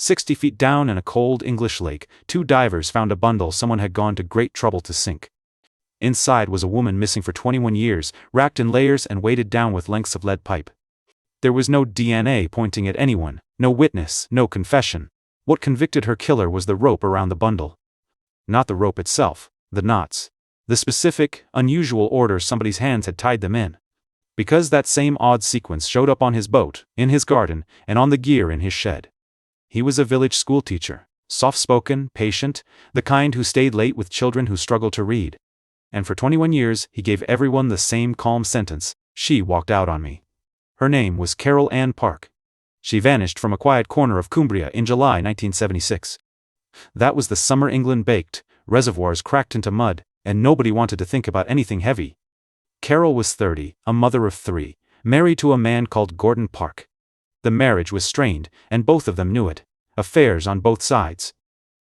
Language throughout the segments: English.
60 feet down in a cold English lake, two divers found a bundle someone had gone to great trouble to sink. Inside was a woman missing for 21 years, wrapped in layers and weighted down with lengths of lead pipe. There was no DNA pointing at anyone, no witness, no confession. What convicted her killer was the rope around the bundle. Not the rope itself, the knots. The specific, unusual order somebody's hands had tied them in. Because that same odd sequence showed up on his boat, in his garden, and on the gear in his shed. He was a village schoolteacher, soft-spoken, patient, the kind who stayed late with children who struggled to read. And for 21 years he gave everyone the same calm sentence: "She walked out on me." Her name was Carol Ann Park. She vanished from a quiet corner of Cumbria in July 1976. That was the summer England baked, reservoirs cracked into mud, and nobody wanted to think about anything heavy. Carol was 30, a mother of 3, married to a man called Gordon Park. The marriage was strained, and both of them knew it. Affairs on both sides.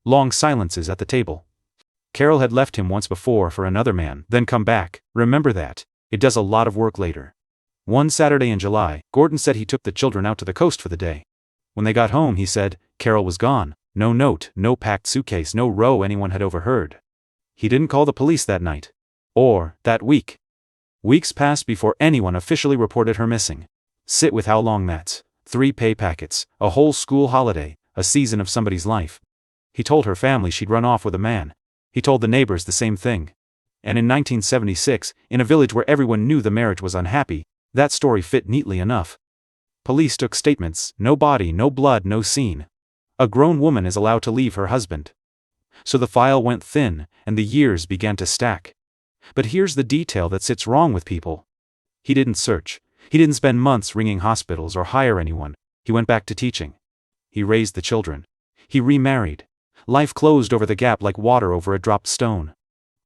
Long silences at the table. Carol had left him once before for another man, then come back. Remember that. It does a lot of work later. One Saturday in July, Gordon said he took the children out to the coast for the day. When they got home, he said, Carol was gone. No note, no packed suitcase, no row anyone had overheard. He didn't call the police that night. Or, that week. Weeks passed before anyone officially reported her missing. Sit with how long that's. 3 pay packets, a whole school holiday, a season of somebody's life. He told her family she'd run off with a man. He told the neighbors the same thing. And in 1976, in a village where everyone knew the marriage was unhappy, that story fit neatly enough. Police took statements: no body, no blood, no scene. A grown woman is allowed to leave her husband. So the file went thin, and the years began to stack. But here's the detail that sits wrong with people. He didn't search. He didn't spend months ringing hospitals or hire anyone. He went back to teaching. He raised the children. He remarried. Life closed over the gap like water over a dropped stone.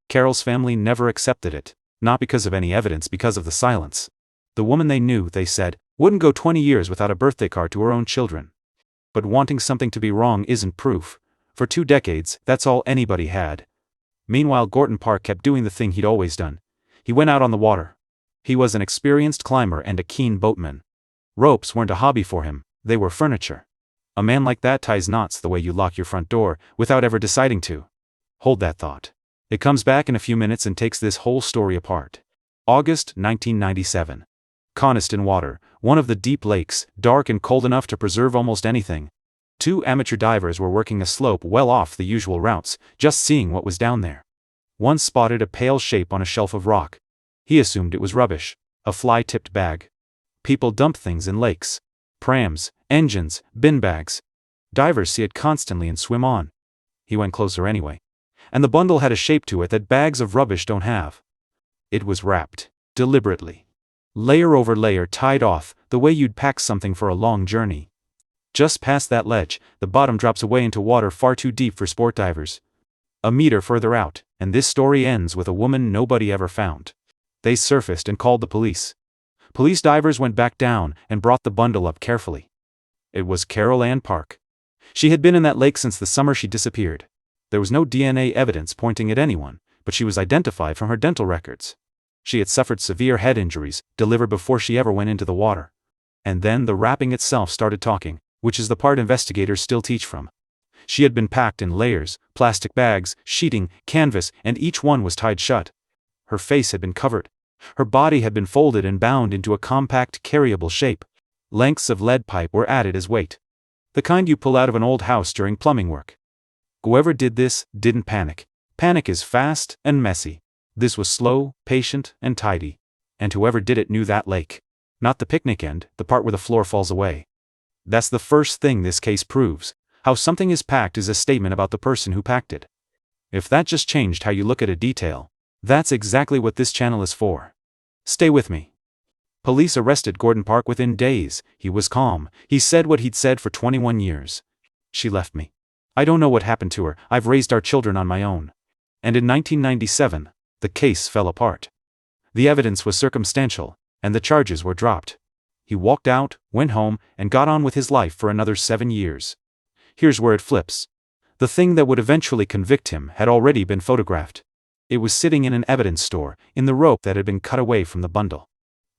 Carol's family never accepted it, not because of any evidence, because of the silence. The woman they knew, they said, wouldn't go 20 years without a birthday card to her own children. But wanting something to be wrong isn't proof. For 2 decades, that's all anybody had. Meanwhile, Gordon Park kept doing the thing he'd always done. He went out on the water. He was an experienced climber and a keen boatman. Ropes weren't a hobby for him, they were furniture. A man like that ties knots the way you lock your front door, without ever deciding to. Hold that thought. It comes back in a few minutes and takes this whole story apart. August 1997. Coniston Water, one of the deep lakes, dark and cold enough to preserve almost anything. 2 amateur divers were working a slope well off the usual routes, just seeing what was down there. One spotted a pale shape on a shelf of rock. He assumed it was rubbish, a fly-tipped bag. People dump things in lakes. Prams, engines, bin bags. Divers see it constantly and swim on. He went closer anyway. And the bundle had a shape to it that bags of rubbish don't have. It was wrapped, deliberately. Layer over layer tied off, the way you'd pack something for a long journey. Just past that ledge, the bottom drops away into water far too deep for sport divers. A meter further out, and this story ends with a woman nobody ever found. They surfaced and called the police. Police divers went back down and brought the bundle up carefully. It was Carol Ann Park. She had been in that lake since the summer she disappeared. There was no DNA evidence pointing at anyone, but she was identified from her dental records. She had suffered severe head injuries, delivered before she ever went into the water. And then the wrapping itself started talking, which is the part investigators still teach from. She had been packed in layers, plastic bags, sheeting, canvas, and each one was tied shut. Her face had been covered. Her body had been folded and bound into a compact, carryable shape. Lengths of lead pipe were added as weight. The kind you pull out of an old house during plumbing work. Whoever did this didn't panic. Panic is fast and messy. This was slow, patient, and tidy. And whoever did it knew that lake. Not the picnic end, the part where the floor falls away. That's the first thing this case proves. How something is packed is a statement about the person who packed it. If that just changed how you look at a detail, that's exactly what this channel is for. Stay with me. Police arrested Gordon Park within days. He was calm. He said what he'd said for 21 years. She left me. I don't know what happened to her. I've raised our children on my own. And in 1997, the case fell apart. The evidence was circumstantial, and the charges were dropped. He walked out, went home, and got on with his life for another 7 years. Here's where it flips. The thing that would eventually convict him had already been photographed. It was sitting in an evidence store, in the rope that had been cut away from the bundle.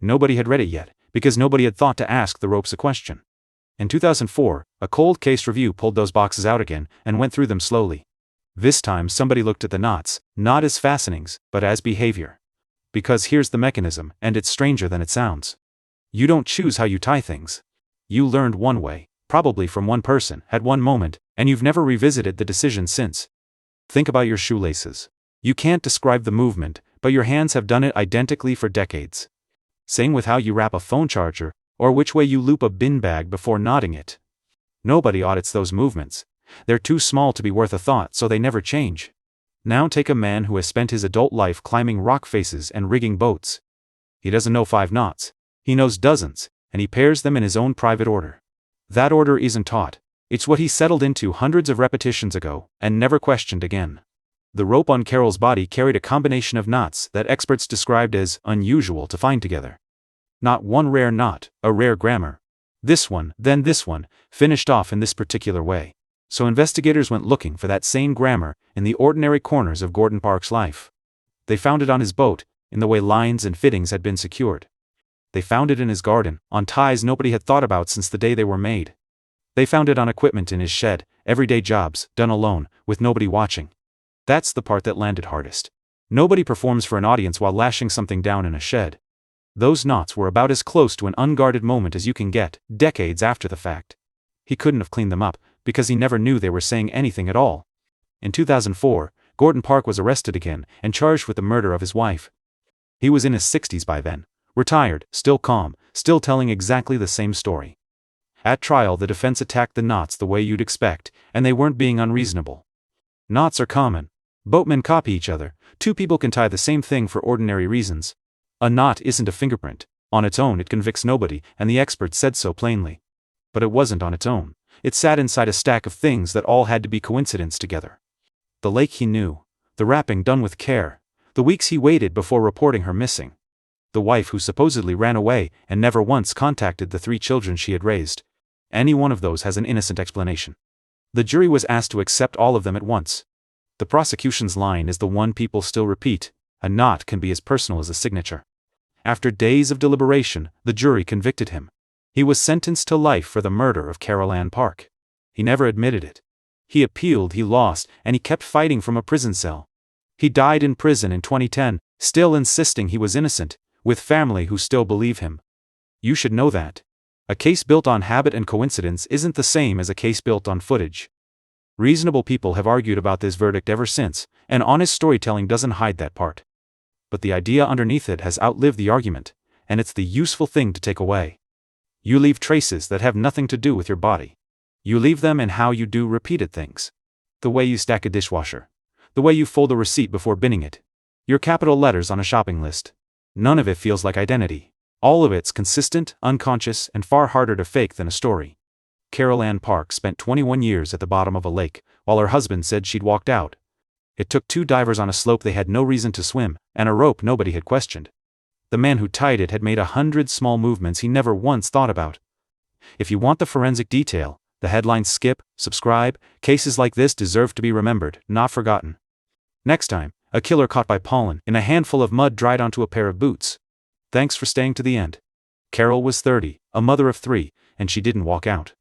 Nobody had read it yet, because nobody had thought to ask the ropes a question. In 2004, a cold case review pulled those boxes out again and went through them slowly. This time somebody looked at the knots, not as fastenings, but as behavior. Because here's the mechanism, and it's stranger than it sounds. You don't choose how you tie things. You learned one way, probably from one person, at one moment, and you've never revisited the decision since. Think about your shoelaces. You can't describe the movement, but your hands have done it identically for decades. Same with how you wrap a phone charger, or which way you loop a bin bag before knotting it. Nobody audits those movements. They're too small to be worth a thought, so they never change. Now take a man who has spent his adult life climbing rock faces and rigging boats. He doesn't know 5 knots. He knows dozens, and he pairs them in his own private order. That order isn't taught. It's what he settled into hundreds of repetitions ago, and never questioned again. The rope on Carol's body carried a combination of knots that experts described as unusual to find together. Not one rare knot, a rare grammar. This one, then this one, finished off in this particular way. So investigators went looking for that same grammar in the ordinary corners of Gordon Park's life. They found it on his boat, in the way lines and fittings had been secured. They found it in his garden, on ties nobody had thought about since the day they were made. They found it on equipment in his shed, everyday jobs, done alone, with nobody watching. That's the part that landed hardest. Nobody performs for an audience while lashing something down in a shed. Those knots were about as close to an unguarded moment as you can get, decades after the fact. He couldn't have cleaned them up, because he never knew they were saying anything at all. In 2004, Gordon Park was arrested again and charged with the murder of his wife. He was in his 60s by then, retired, still calm, still telling exactly the same story. At trial, the defense attacked the knots the way you'd expect, and they weren't being unreasonable. Knots are common. Boatmen copy each other. 2 people can tie the same thing for ordinary reasons. A knot isn't a fingerprint. On its own it convicts nobody, and the experts said so plainly. But it wasn't on its own. It sat inside a stack of things that all had to be coincidence together. The lake he knew. The wrapping done with care. The weeks he waited before reporting her missing. The wife who supposedly ran away and never once contacted the 3 children she had raised. Any one of those has an innocent explanation. The jury was asked to accept all of them at once. The prosecution's line is the one people still repeat: a knot can be as personal as a signature. After days of deliberation, the jury convicted him. He was sentenced to life for the murder of Carol Ann Park. He never admitted it. He appealed, he lost, and he kept fighting from a prison cell. He died in prison in 2010, still insisting he was innocent, with family who still believe him. You should know that. A case built on habit and coincidence isn't the same as a case built on footage. Reasonable people have argued about this verdict ever since, and honest storytelling doesn't hide that part. But the idea underneath it has outlived the argument, and it's the useful thing to take away. You leave traces that have nothing to do with your body. You leave them in how you do repeated things. The way you stack a dishwasher. The way you fold a receipt before binning it. Your capital letters on a shopping list. None of it feels like identity. All of it's consistent, unconscious, and far harder to fake than a story. Carol Ann Park spent 21 years at the bottom of a lake, while her husband said she'd walked out. It took 2 divers on a slope they had no reason to swim, and a rope nobody had questioned. The man who tied it had made 100 small movements he never once thought about. If you want the forensic detail, the headlines skip, subscribe. Cases like this deserve to be remembered, not forgotten. Next time, a killer caught by pollen in a handful of mud dried onto a pair of boots. Thanks for staying to the end. Carol was 30, a mother of 3, and she didn't walk out.